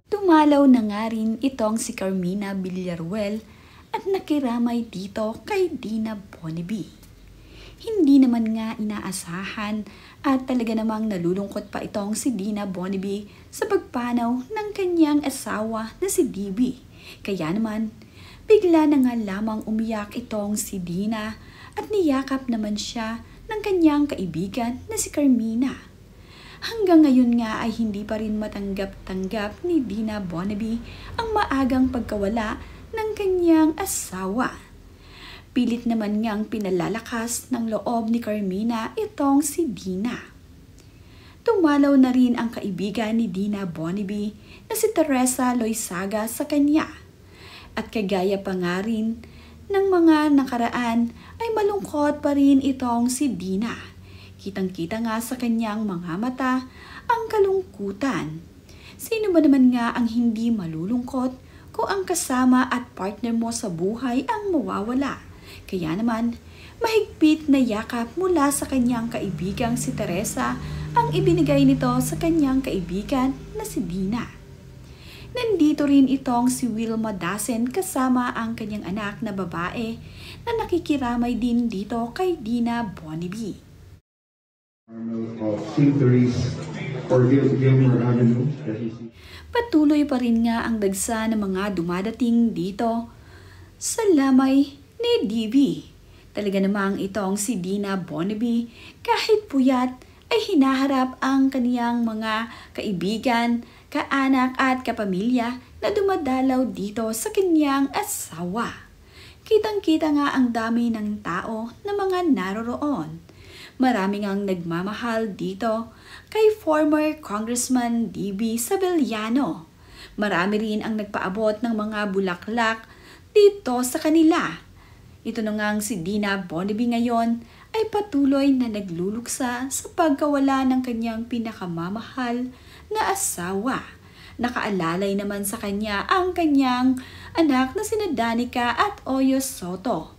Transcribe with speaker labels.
Speaker 1: Dumalaw na nga rin itong si Carmina Villaruel at nakiramay dito kay Dina Bonnevie. Hindi naman nga inaasahan at talaga namang nalulungkot pa itong si Dina Bonnevie sa pagpanaw ng kanyang asawa na si DB. Kaya naman, bigla na nga lamang umiyak itong si Dina at niyakap naman siya ng kanyang kaibigan na si Carmina. Hanggang ngayon nga ay hindi pa rin matanggap-tanggap ni Dina Bonnevie ang maagang pagkawala ng kanyang asawa. Pilit naman niyang pinalalakas ng loob ni Carmina itong si Dina. Tumalaw na rin ang kaibigan ni Dina Bonnevie na si Teresa Loizaga sa kanya. At kagaya pa nga rin ng mga nakaraan ay malungkot pa rin itong si Dina. Kitang-kita nga sa kanyang mga mata ang kalungkutan. Sino ba naman nga ang hindi malulungkot kung ang kasama at partner mo sa buhay ang mawawala? Kaya naman, mahigpit na yakap mula sa kanyang kaibigang si Teresa ang ibinigay nito sa kanyang kaibigan na si Dina. Nandito rin itong si Wilma Dasen kasama ang kanyang anak na babae na nakikiramay din dito kay Dina Bonnevie. Patuloy pa rin nga ang dagsa ng mga dumadating dito sa lamay ni DB. Talaga namang itong si Dina Bonnevie kahit puyat ay hinaharap ang kaniyang mga kaibigan, kaanak at kapamilya na dumadalaw dito sa kanyang asawa. Kitang-kita nga ang dami ng tao na mga naroroon. Maraming ang nagmamahal dito kay former Congressman DB Sabelliano. Marami rin ang nagpaabot ng mga bulaklak dito sa kanila. Ito na ngang si Dina Bonnevie ngayon ay patuloy na nagluluksa sa pagkawala ng kanyang pinakamamahal na asawa. Nakaalalay naman sa kanya ang kanyang anak na sina Danica at Oyo Soto.